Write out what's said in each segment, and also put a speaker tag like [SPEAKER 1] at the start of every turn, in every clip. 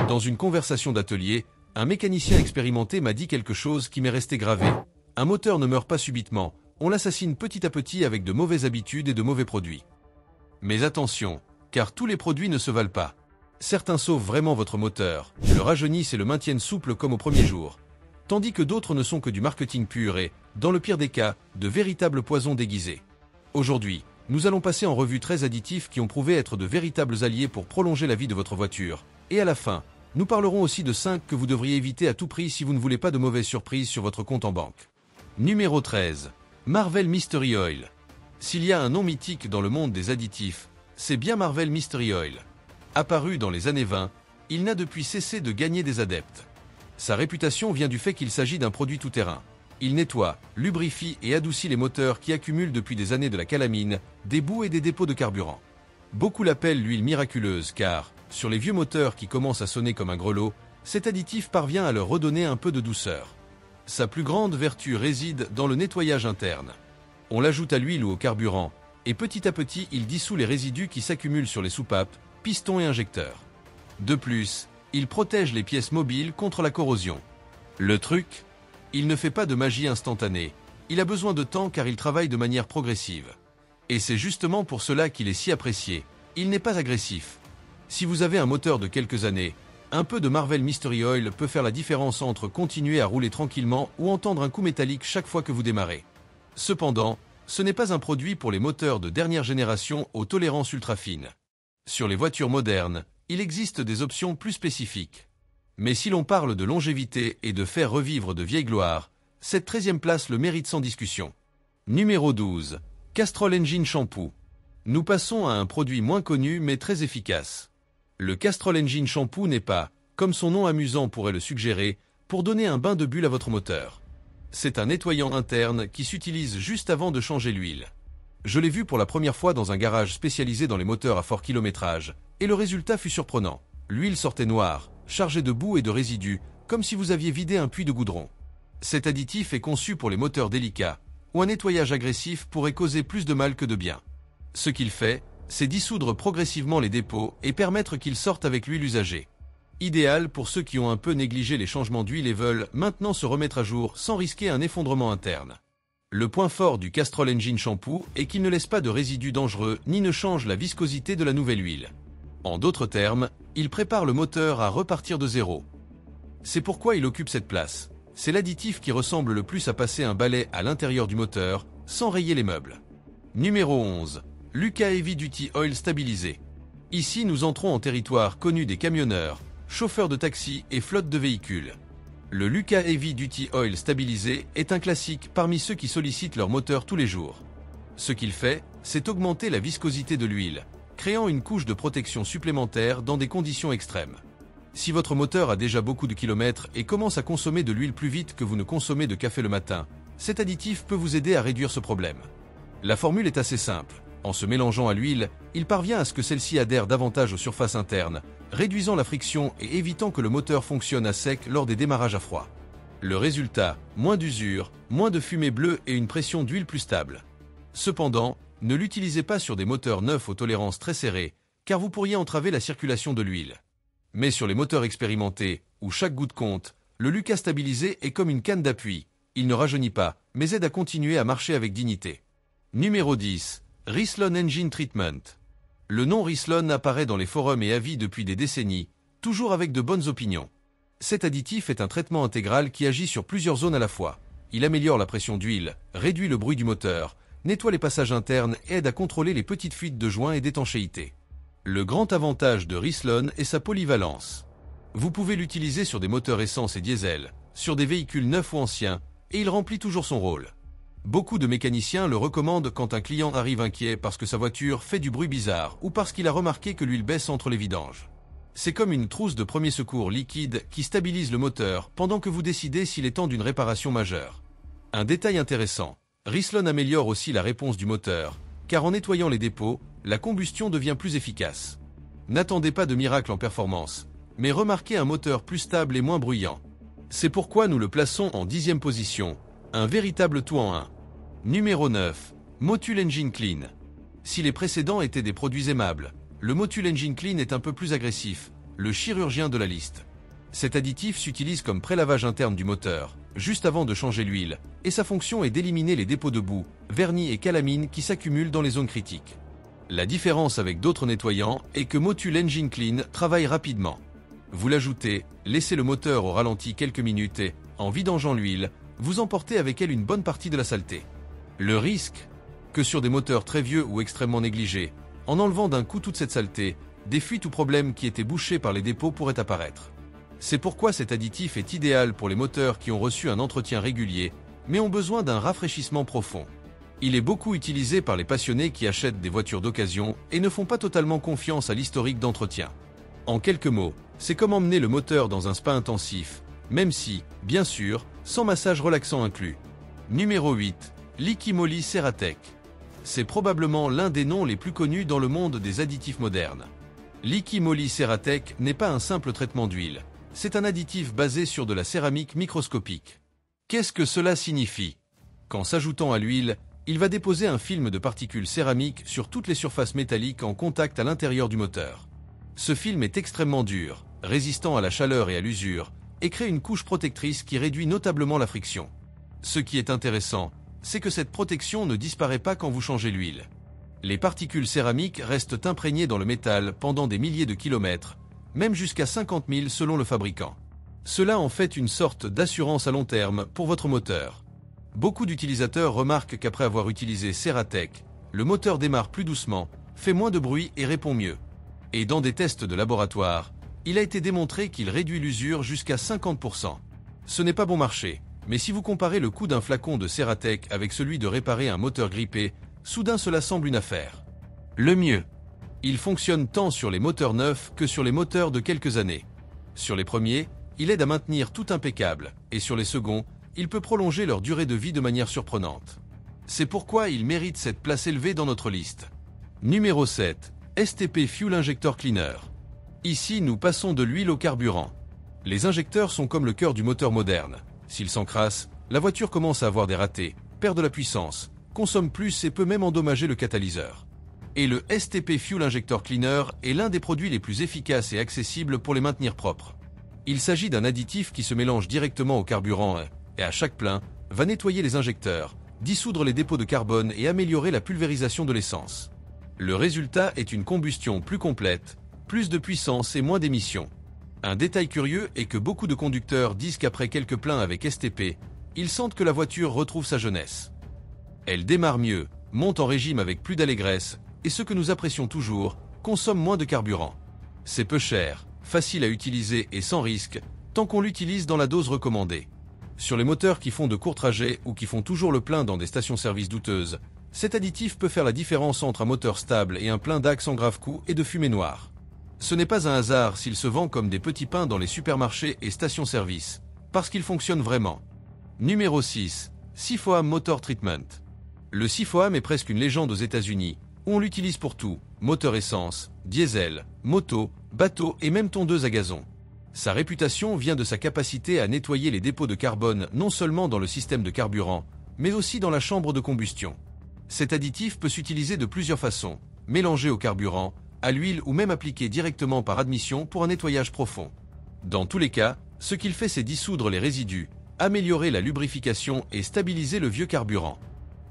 [SPEAKER 1] Dans une conversation d'atelier, un mécanicien expérimenté m'a dit quelque chose qui m'est resté gravé. Un moteur ne meurt pas subitement, on l'assassine petit à petit avec de mauvaises habitudes et de mauvais produits. Mais attention, car tous les produits ne se valent pas. Certains sauvent vraiment votre moteur, le rajeunissent et le maintiennent souple comme au premier jour. Tandis que d'autres ne sont que du marketing pur et, dans le pire des cas, de véritables poisons déguisés. Aujourd'hui, nous allons passer en revue 13 additifs qui ont prouvé être de véritables alliés pour prolonger la vie de votre voiture. Et à la fin, nous parlerons aussi de 5 que vous devriez éviter à tout prix si vous ne voulez pas de mauvaises surprises sur votre compte en banque. Numéro 13. Marvel Mystery Oil. S'il y a un nom mythique dans le monde des additifs, c'est bien Marvel Mystery Oil. Apparu dans les années 20, il n'a depuis cessé de gagner des adeptes. Sa réputation vient du fait qu'il s'agit d'un produit tout-terrain. Il nettoie, lubrifie et adoucit les moteurs qui accumulent depuis des années de la calamine, des boues et des dépôts de carburant. Beaucoup l'appellent l'huile miraculeuse car, sur les vieux moteurs qui commencent à sonner comme un grelot, cet additif parvient à leur redonner un peu de douceur. Sa plus grande vertu réside dans le nettoyage interne. On l'ajoute à l'huile ou au carburant, et petit à petit il dissout les résidus qui s'accumulent sur les soupapes, pistons et injecteurs. De plus, il protège les pièces mobiles contre la corrosion. Le truc ? Il ne fait pas de magie instantanée, il a besoin de temps car il travaille de manière progressive. Et c'est justement pour cela qu'il est si apprécié, il n'est pas agressif. Si vous avez un moteur de quelques années, un peu de Marvel Mystery Oil peut faire la différence entre continuer à rouler tranquillement ou entendre un coup métallique chaque fois que vous démarrez. Cependant, ce n'est pas un produit pour les moteurs de dernière génération aux tolérances ultra fines. Sur les voitures modernes, il existe des options plus spécifiques. Mais si l'on parle de longévité et de faire revivre de vieilles gloires, cette 13e place le mérite sans discussion. Numéro 12. Castrol Engine Shampoo. Nous passons à un produit moins connu mais très efficace. Le Castrol Engine Shampoo n'est pas, comme son nom amusant pourrait le suggérer, pour donner un bain de bulle à votre moteur. C'est un nettoyant interne qui s'utilise juste avant de changer l'huile. Je l'ai vu pour la première fois dans un garage spécialisé dans les moteurs à fort kilométrage, et le résultat fut surprenant. L'huile sortait noire, chargée de boue et de résidus, comme si vous aviez vidé un puits de goudron. Cet additif est conçu pour les moteurs délicats, où un nettoyage agressif pourrait causer plus de mal que de bien. Ce qu'il fait, c'est dissoudre progressivement les dépôts et permettre qu'ils sortent avec l'huile usagée. Idéal pour ceux qui ont un peu négligé les changements d'huile et veulent maintenant se remettre à jour sans risquer un effondrement interne. Le point fort du Castrol Engine Shampoo est qu'il ne laisse pas de résidus dangereux ni ne change la viscosité de la nouvelle huile. En d'autres termes, il prépare le moteur à repartir de zéro. C'est pourquoi il occupe cette place. C'est l'additif qui ressemble le plus à passer un balai à l'intérieur du moteur, sans rayer les meubles. Numéro 11. Lucas Heavy Duty Oil stabilisé. Ici nous entrons en territoire connu des camionneurs, chauffeurs de taxi et flottes de véhicules. Le Lucas Heavy Duty Oil stabilisé est un classique parmi ceux qui sollicitent leur moteur tous les jours. Ce qu'il fait, c'est augmenter la viscosité de l'huile, créant une couche de protection supplémentaire dans des conditions extrêmes. Si votre moteur a déjà beaucoup de kilomètres et commence à consommer de l'huile plus vite que vous ne consommez de café le matin, cet additif peut vous aider à réduire ce problème. La formule est assez simple. En se mélangeant à l'huile, il parvient à ce que celle-ci adhère davantage aux surfaces internes, réduisant la friction et évitant que le moteur fonctionne à sec lors des démarrages à froid. Le résultat, moins d'usure, moins de fumée bleue et une pression d'huile plus stable. Cependant, ne l'utilisez pas sur des moteurs neufs aux tolérances très serrées, car vous pourriez entraver la circulation de l'huile. Mais sur les moteurs expérimentés, où chaque goutte compte, le Lucas stabilisé est comme une canne d'appui. Il ne rajeunit pas, mais aide à continuer à marcher avec dignité. Numéro 10. Rislon Engine Treatment. Le nom Rislon apparaît dans les forums et avis depuis des décennies, toujours avec de bonnes opinions. Cet additif est un traitement intégral qui agit sur plusieurs zones à la fois. Il améliore la pression d'huile, réduit le bruit du moteur, nettoie les passages internes et aide à contrôler les petites fuites de joints et d'étanchéité. Le grand avantage de Rislon est sa polyvalence. Vous pouvez l'utiliser sur des moteurs essence et diesel, sur des véhicules neufs ou anciens, et il remplit toujours son rôle. Beaucoup de mécaniciens le recommandent quand un client arrive inquiet parce que sa voiture fait du bruit bizarre ou parce qu'il a remarqué que l'huile baisse entre les vidanges. C'est comme une trousse de premier secours liquide qui stabilise le moteur pendant que vous décidez s'il est temps d'une réparation majeure. Un détail intéressant, Rislon améliore aussi la réponse du moteur, car en nettoyant les dépôts, la combustion devient plus efficace. N'attendez pas de miracle en performance, mais remarquez un moteur plus stable et moins bruyant. C'est pourquoi nous le plaçons en 10e position, un véritable tout en un. Numéro 9. Motul Engine Clean. Si les précédents étaient des produits aimables, le Motul Engine Clean est un peu plus agressif, le chirurgien de la liste. Cet additif s'utilise comme prélavage interne du moteur, juste avant de changer l'huile, et sa fonction est d'éliminer les dépôts de boue, vernis et calamine qui s'accumulent dans les zones critiques. La différence avec d'autres nettoyants est que Motul Engine Clean travaille rapidement. Vous l'ajoutez, laissez le moteur au ralenti quelques minutes et, en vidangeant l'huile, vous emportez avec elle une bonne partie de la saleté. Le risque que sur des moteurs très vieux ou extrêmement négligés, en enlevant d'un coup toute cette saleté, des fuites ou problèmes qui étaient bouchés par les dépôts pourraient apparaître. C'est pourquoi cet additif est idéal pour les moteurs qui ont reçu un entretien régulier, mais ont besoin d'un rafraîchissement profond. Il est beaucoup utilisé par les passionnés qui achètent des voitures d'occasion et ne font pas totalement confiance à l'historique d'entretien. En quelques mots, c'est comme emmener le moteur dans un spa intensif, même si, bien sûr, sans massage relaxant inclus. Numéro 8. Liquimoly Ceratec. C'est probablement l'un des noms les plus connus dans le monde des additifs modernes. Liquimoly Ceratec n'est pas un simple traitement d'huile. C'est un additif basé sur de la céramique microscopique. Qu'est-ce que cela signifie? Qu'en s'ajoutant à l'huile, il va déposer un film de particules céramiques sur toutes les surfaces métalliques en contact à l'intérieur du moteur. Ce film est extrêmement dur, résistant à la chaleur et à l'usure, et crée une couche protectrice qui réduit notablement la friction. Ce qui est intéressant, c'est que cette protection ne disparaît pas quand vous changez l'huile. Les particules céramiques restent imprégnées dans le métal pendant des milliers de kilomètres, même jusqu'à 50 000 selon le fabricant. Cela en fait une sorte d'assurance à long terme pour votre moteur. Beaucoup d'utilisateurs remarquent qu'après avoir utilisé Ceratec, le moteur démarre plus doucement, fait moins de bruit et répond mieux. Et dans des tests de laboratoire, il a été démontré qu'il réduit l'usure jusqu'à 50%. Ce n'est pas bon marché, mais si vous comparez le coût d'un flacon de Ceratec avec celui de réparer un moteur grippé, soudain cela semble une affaire. Le mieux. Il fonctionne tant sur les moteurs neufs que sur les moteurs de quelques années. Sur les premiers, il aide à maintenir tout impeccable, et sur les seconds, il peut prolonger leur durée de vie de manière surprenante. C'est pourquoi il mérite cette place élevée dans notre liste. Numéro 7. STP Fuel Injector Cleaner. Ici, nous passons de l'huile au carburant. Les injecteurs sont comme le cœur du moteur moderne. S'ils s'encrassent, la voiture commence à avoir des ratés, perd de la puissance, consomme plus et peut même endommager le catalyseur. Et le STP Fuel Injector Cleaner est l'un des produits les plus efficaces et accessibles pour les maintenir propres. Il s'agit d'un additif qui se mélange directement au carburant et à chaque plein, va nettoyer les injecteurs, dissoudre les dépôts de carbone et améliorer la pulvérisation de l'essence. Le résultat est une combustion plus complète, plus de puissance et moins d'émissions. Un détail curieux est que beaucoup de conducteurs disent qu'après quelques pleins avec STP, ils sentent que la voiture retrouve sa jeunesse. Elle démarre mieux, monte en régime avec plus d'allégresse, et ce que nous apprécions toujours, consomme moins de carburant. C'est peu cher, facile à utiliser et sans risque, tant qu'on l'utilise dans la dose recommandée. Sur les moteurs qui font de courts trajets ou qui font toujours le plein dans des stations-service douteuses, cet additif peut faire la différence entre un moteur stable et un plein d'axe en grave coup et de fumée noire. Ce n'est pas un hasard s'il se vend comme des petits pains dans les supermarchés et stations-service, parce qu'il fonctionne vraiment. Numéro 6. Sifoam Motor Treatment. Le Sifoam est presque une légende aux États-Unis, où on l'utilise pour tout, moteur essence, diesel, moto, bateau et même tondeuse à gazon. Sa réputation vient de sa capacité à nettoyer les dépôts de carbone non seulement dans le système de carburant, mais aussi dans la chambre de combustion. Cet additif peut s'utiliser de plusieurs façons, mélangé au carburant, à l'huile ou même appliqué directement par admission pour un nettoyage profond. Dans tous les cas, ce qu'il fait c'est dissoudre les résidus, améliorer la lubrification et stabiliser le vieux carburant.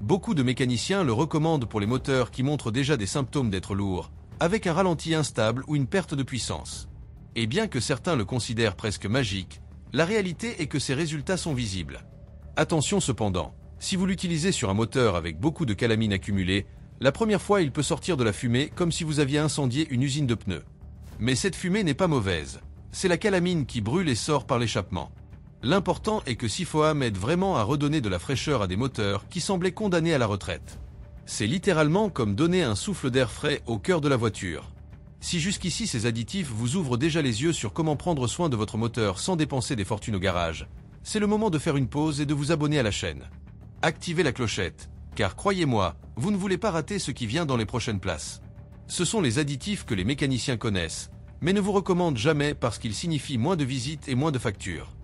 [SPEAKER 1] Beaucoup de mécaniciens le recommandent pour les moteurs qui montrent déjà des symptômes d'être lourds, avec un ralenti instable ou une perte de puissance. Et bien que certains le considèrent presque magique, la réalité est que ces résultats sont visibles. Attention cependant, si vous l'utilisez sur un moteur avec beaucoup de calamine accumulée, la première fois il peut sortir de la fumée comme si vous aviez incendié une usine de pneus. Mais cette fumée n'est pas mauvaise, c'est la calamine qui brûle et sort par l'échappement. L'important est que Sifoam aide vraiment à redonner de la fraîcheur à des moteurs qui semblaient condamnés à la retraite. C'est littéralement comme donner un souffle d'air frais au cœur de la voiture. Si jusqu'ici ces additifs vous ouvrent déjà les yeux sur comment prendre soin de votre moteur sans dépenser des fortunes au garage, c'est le moment de faire une pause et de vous abonner à la chaîne. Activez la clochette, car croyez-moi, vous ne voulez pas rater ce qui vient dans les prochaines places. Ce sont les additifs que les mécaniciens connaissent, mais ne vous recommandent jamais parce qu'ils signifient moins de visites et moins de factures.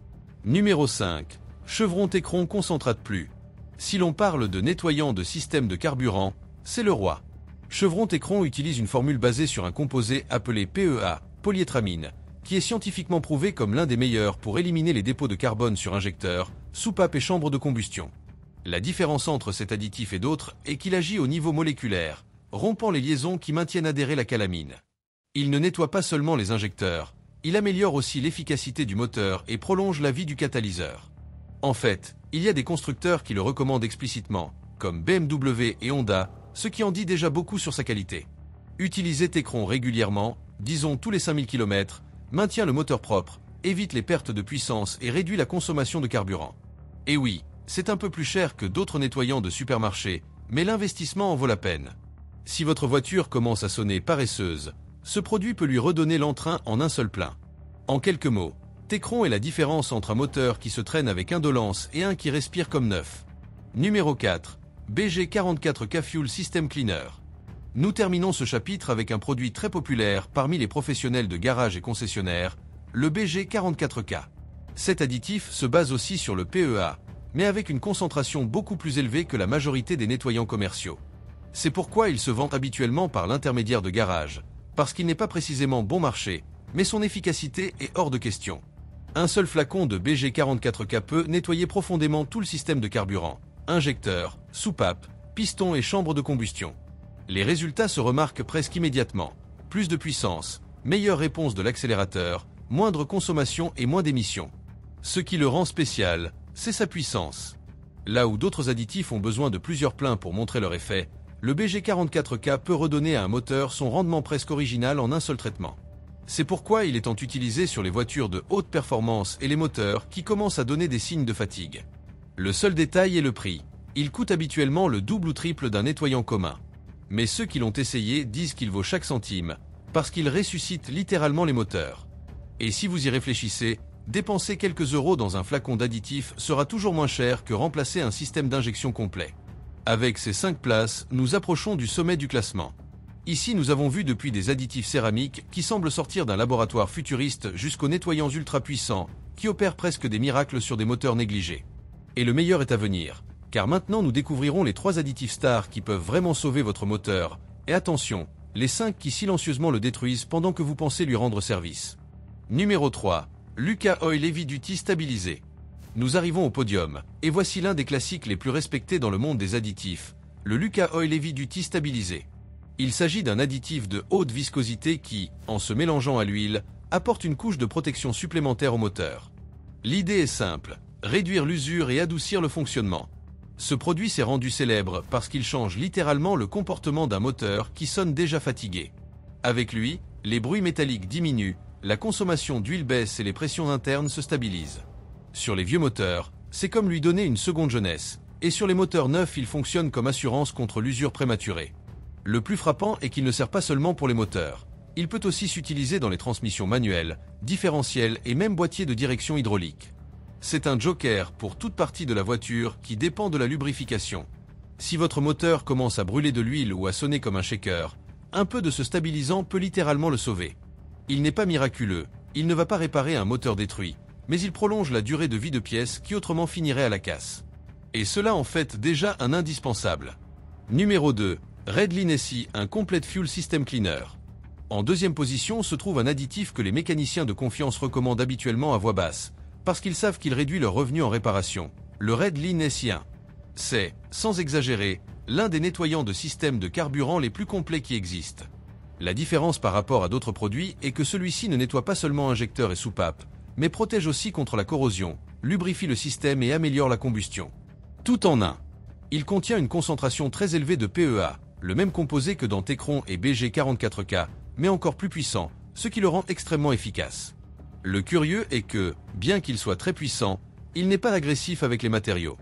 [SPEAKER 1] Numéro 5. Chevron Tecron Concentrate Plus. Si l'on parle de nettoyant de système de carburant, c'est le roi. Chevron Tecron utilise une formule basée sur un composé appelé PEA, polyétramine, qui est scientifiquement prouvé comme l'un des meilleurs pour éliminer les dépôts de carbone sur injecteurs, soupapes et chambres de combustion. La différence entre cet additif et d'autres est qu'il agit au niveau moléculaire, rompant les liaisons qui maintiennent adhérée la calamine. Il ne nettoie pas seulement les injecteurs, il améliore aussi l'efficacité du moteur et prolonge la vie du catalyseur. En fait, il y a des constructeurs qui le recommandent explicitement, comme BMW et Honda, ce qui en dit déjà beaucoup sur sa qualité. Utiliser Tecron régulièrement, disons tous les 5000 km, maintient le moteur propre, évite les pertes de puissance et réduit la consommation de carburant. Et oui, c'est un peu plus cher que d'autres nettoyants de supermarché, mais l'investissement en vaut la peine. Si votre voiture commence à sonner paresseuse, ce produit peut lui redonner l'entrain en un seul plein. En quelques mots, Tecron est la différence entre un moteur qui se traîne avec indolence et un qui respire comme neuf. Numéro 4. BG44K Fuel System Cleaner. Nous terminons ce chapitre avec un produit très populaire parmi les professionnels de garage et concessionnaires, le BG44K. Cet additif se base aussi sur le PEA, mais avec une concentration beaucoup plus élevée que la majorité des nettoyants commerciaux. C'est pourquoi il se vend habituellement par l'intermédiaire de garage, parce qu'il n'est pas précisément bon marché, mais son efficacité est hors de question. Un seul flacon de BG44K peut nettoyer profondément tout le système de carburant, injecteur, soupape, piston et chambre de combustion. Les résultats se remarquent presque immédiatement. Plus de puissance, meilleure réponse de l'accélérateur, moindre consommation et moins d'émissions. Ce qui le rend spécial, c'est sa puissance. Là où d'autres additifs ont besoin de plusieurs pleins pour montrer leur effet, le BG44K peut redonner à un moteur son rendement presque original en un seul traitement. C'est pourquoi il est tant utilisé sur les voitures de haute performance et les moteurs qui commencent à donner des signes de fatigue. Le seul détail est le prix. Il coûte habituellement le double ou triple d'un nettoyant commun. Mais ceux qui l'ont essayé disent qu'il vaut chaque centime, parce qu'il ressuscite littéralement les moteurs. Et si vous y réfléchissez, dépenser quelques euros dans un flacon d'additif sera toujours moins cher que remplacer un système d'injection complet. Avec ces 5 places, nous approchons du sommet du classement. Ici, nous avons vu depuis des additifs céramiques qui semblent sortir d'un laboratoire futuriste jusqu'aux nettoyants ultra puissants, qui opèrent presque des miracles sur des moteurs négligés. Et le meilleur est à venir, car maintenant nous découvrirons les 3 additifs stars qui peuvent vraiment sauver votre moteur, et attention, les 5 qui silencieusement le détruisent pendant que vous pensez lui rendre service. Numéro 3. Lucas Oil Heavy Duty Stabilisé. Nous arrivons au podium, et voici l'un des classiques les plus respectés dans le monde des additifs, le Lucas Oil Heavy Duty Stabilisé. Il s'agit d'un additif de haute viscosité qui, en se mélangeant à l'huile, apporte une couche de protection supplémentaire au moteur. L'idée est simple, réduire l'usure et adoucir le fonctionnement. Ce produit s'est rendu célèbre parce qu'il change littéralement le comportement d'un moteur qui sonne déjà fatigué. Avec lui, les bruits métalliques diminuent, la consommation d'huile baisse et les pressions internes se stabilisent. Sur les vieux moteurs, c'est comme lui donner une seconde jeunesse, et sur les moteurs neufs, il fonctionne comme assurance contre l'usure prématurée. Le plus frappant est qu'il ne sert pas seulement pour les moteurs. Il peut aussi s'utiliser dans les transmissions manuelles, différentiels et même boîtiers de direction hydraulique. C'est un joker pour toute partie de la voiture qui dépend de la lubrification. Si votre moteur commence à brûler de l'huile ou à sonner comme un shaker, un peu de ce stabilisant peut littéralement le sauver. Il n'est pas miraculeux, il ne va pas réparer un moteur détruit, mais il prolonge la durée de vie de pièces qui autrement finiraient à la casse. Et cela en fait déjà un indispensable. Numéro 2. Redline SI, un Complete Fuel System Cleaner. En deuxième position se trouve un additif que les mécaniciens de confiance recommandent habituellement à voix basse, parce qu'ils savent qu'il réduit leurs revenus en réparation, le Redline SI1. C'est, sans exagérer, l'un des nettoyants de système de carburant les plus complets qui existent. La différence par rapport à d'autres produits est que celui-ci ne nettoie pas seulement injecteurs et soupapes, mais protège aussi contre la corrosion, lubrifie le système et améliore la combustion. Tout en un. Il contient une concentration très élevée de PEA, le même composé que dans Tecron et BG44K, mais encore plus puissant, ce qui le rend extrêmement efficace. Le curieux est que, bien qu'il soit très puissant, il n'est pas agressif avec les matériaux.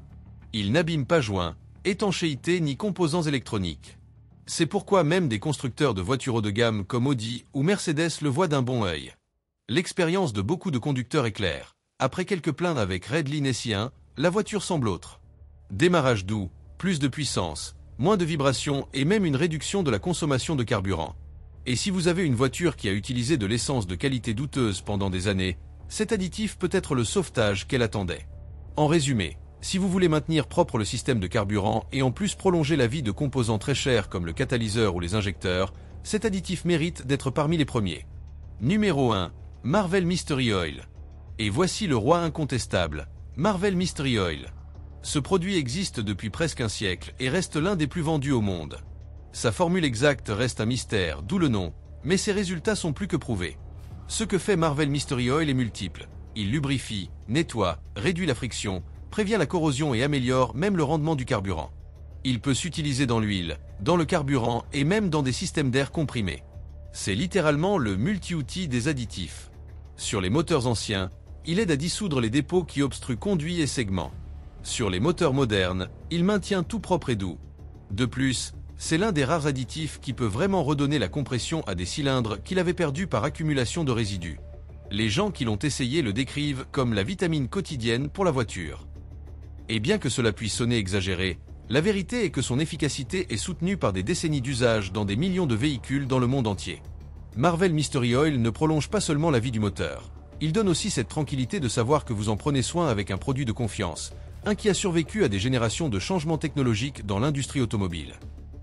[SPEAKER 1] Il n'abîme pas joints, étanchéité ni composants électroniques. C'est pourquoi même des constructeurs de voitures haut de gamme comme Audi ou Mercedes le voient d'un bon œil. L'expérience de beaucoup de conducteurs est claire. Après quelques plaintes avec Redline SI1, la voiture semble autre. Démarrage doux, plus de puissance, moins de vibrations et même une réduction de la consommation de carburant. Et si vous avez une voiture qui a utilisé de l'essence de qualité douteuse pendant des années, cet additif peut être le sauvetage qu'elle attendait. En résumé, si vous voulez maintenir propre le système de carburant et en plus prolonger la vie de composants très chers comme le catalyseur ou les injecteurs, cet additif mérite d'être parmi les premiers. Numéro 1. Marvel Mystery Oil. Et voici le roi incontestable, Marvel Mystery Oil. Ce produit existe depuis presque un siècle et reste l'un des plus vendus au monde. Sa formule exacte reste un mystère, d'où le nom, mais ses résultats sont plus que prouvés. Ce que fait Marvel Mystery Oil est multiple. Il lubrifie, nettoie, réduit la friction, prévient la corrosion et améliore même le rendement du carburant. Il peut s'utiliser dans l'huile, dans le carburant et même dans des systèmes d'air comprimés. C'est littéralement le multi-outil des additifs. Sur les moteurs anciens, il aide à dissoudre les dépôts qui obstruent conduits et segments. Sur les moteurs modernes, il maintient tout propre et doux. De plus, c'est l'un des rares additifs qui peut vraiment redonner la compression à des cylindres qu'il avait perdus par accumulation de résidus. Les gens qui l'ont essayé le décrivent comme la vitamine quotidienne pour la voiture. Et bien que cela puisse sonner exagéré, la vérité est que son efficacité est soutenue par des décennies d'usage dans des millions de véhicules dans le monde entier. Marvel Mystery Oil ne prolonge pas seulement la vie du moteur. Il donne aussi cette tranquillité de savoir que vous en prenez soin avec un produit de confiance, un qui a survécu à des générations de changements technologiques dans l'industrie automobile.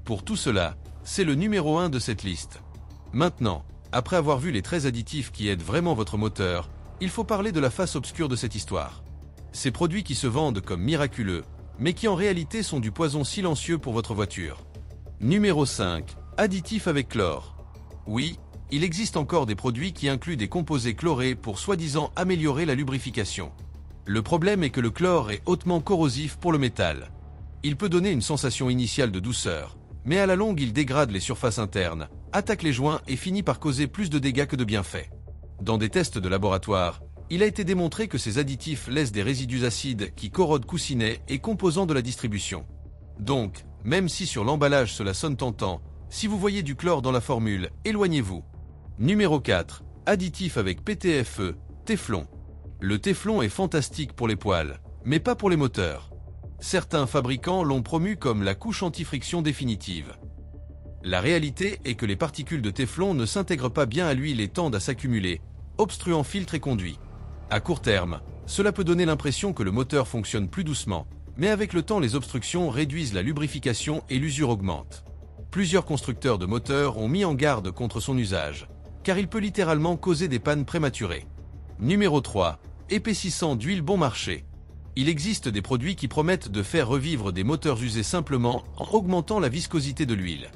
[SPEAKER 1] Pour tout cela, c'est le numéro 1 de cette liste. Maintenant, après avoir vu les 13 additifs qui aident vraiment votre moteur, il faut parler de la face obscure de cette histoire. Ces produits qui se vendent comme miraculeux, mais qui en réalité sont du poison silencieux pour votre voiture. Numéro 5. Additifs avec chlore. Oui, il existe encore des produits qui incluent des composés chlorés pour soi-disant améliorer la lubrification. Le problème est que le chlore est hautement corrosif pour le métal. Il peut donner une sensation initiale de douceur, mais à la longue il dégrade les surfaces internes, attaque les joints et finit par causer plus de dégâts que de bienfaits. Dans des tests de laboratoire, il a été démontré que ces additifs laissent des résidus acides qui corrodent coussinets et composants de la distribution. Donc, même si sur l'emballage cela sonne tentant, si vous voyez du chlore dans la formule, éloignez-vous. Numéro 4. Additif avec PTFE, Téflon. Le téflon est fantastique pour les poêles, mais pas pour les moteurs. Certains fabricants l'ont promu comme la couche anti-friction définitive. La réalité est que les particules de téflon ne s'intègrent pas bien à l'huile et tendent à s'accumuler, obstruant filtre et conduit. À court terme, cela peut donner l'impression que le moteur fonctionne plus doucement, mais avec le temps les obstructions réduisent la lubrification et l'usure augmente. Plusieurs constructeurs de moteurs ont mis en garde contre son usage, car il peut littéralement causer des pannes prématurées. Numéro 3. Épaississant d'huile bon marché. Il existe des produits qui promettent de faire revivre des moteurs usés simplement en augmentant la viscosité de l'huile.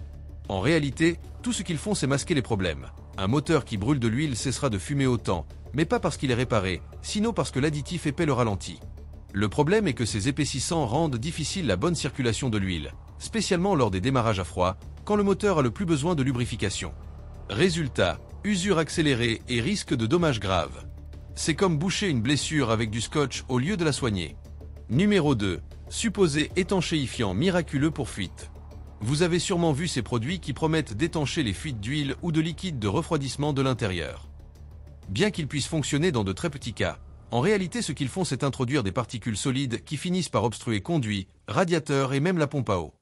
[SPEAKER 1] En réalité, tout ce qu'ils font c'est masquer les problèmes. Un moteur qui brûle de l'huile cessera de fumer autant, mais pas parce qu'il est réparé, sinon parce que l'additif épais le ralentit. Le problème est que ces épaississants rendent difficile la bonne circulation de l'huile, spécialement lors des démarrages à froid, quand le moteur a le plus besoin de lubrification. Résultat, usure accélérée et risque de dommages graves. C'est comme boucher une blessure avec du scotch au lieu de la soigner. Numéro 2. Supposé étanchéifiant miraculeux pour fuite. Vous avez sûrement vu ces produits qui promettent d'étancher les fuites d'huile ou de liquide de refroidissement de l'intérieur. Bien qu'ils puissent fonctionner dans de très petits cas, en réalité ce qu'ils font c'est introduire des particules solides qui finissent par obstruer conduits, radiateurs et même la pompe à eau.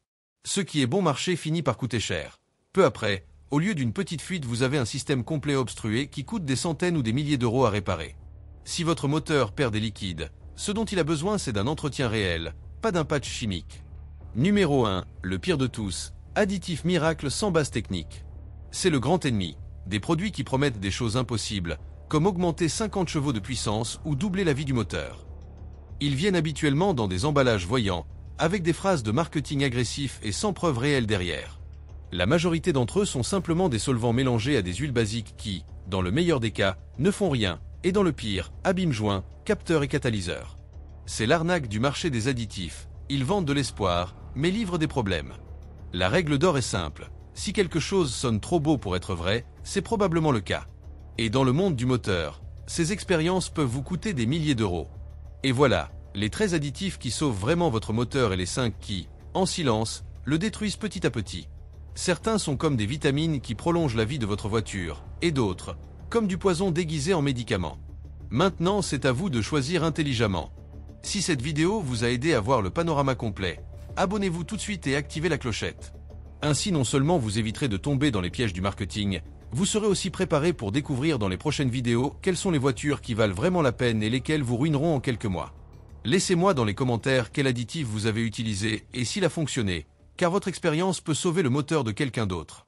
[SPEAKER 1] Ce qui est bon marché finit par coûter cher. Peu après, au lieu d'une petite fuite vous avez un système complet obstrué qui coûte des centaines ou des milliers d'euros à réparer. Si votre moteur perd des liquides, ce dont il a besoin c'est d'un entretien réel, pas d'un patch chimique. Numéro 1, le pire de tous, additif miracle sans base technique. C'est le grand ennemi, des produits qui promettent des choses impossibles, comme augmenter 50 chevaux de puissance ou doubler la vie du moteur. Ils viennent habituellement dans des emballages voyants, avec des phrases de marketing agressif et sans preuve réelle derrière. La majorité d'entre eux sont simplement des solvants mélangés à des huiles basiques qui, dans le meilleur des cas, ne font rien, et dans le pire, abîment joints, capteurs et catalyseurs. C'est l'arnaque du marché des additifs, ils vendent de l'espoir, mais livrent des problèmes. La règle d'or est simple, si quelque chose sonne trop beau pour être vrai, c'est probablement le cas. Et dans le monde du moteur, ces expériences peuvent vous coûter des milliers d'euros. Et voilà, les 13 additifs qui sauvent vraiment votre moteur et les 5 qui, en silence, le détruisent petit à petit. Certains sont comme des vitamines qui prolongent la vie de votre voiture, et d'autres, comme du poison déguisé en médicament. Maintenant, c'est à vous de choisir intelligemment. Si cette vidéo vous a aidé à voir le panorama complet, abonnez-vous tout de suite et activez la clochette. Ainsi, non seulement vous éviterez de tomber dans les pièges du marketing, vous serez aussi préparé pour découvrir dans les prochaines vidéos quelles sont les voitures qui valent vraiment la peine et lesquelles vous ruineront en quelques mois. Laissez-moi dans les commentaires quel additif vous avez utilisé et s'il a fonctionné, car votre expérience peut sauver le moteur de quelqu'un d'autre.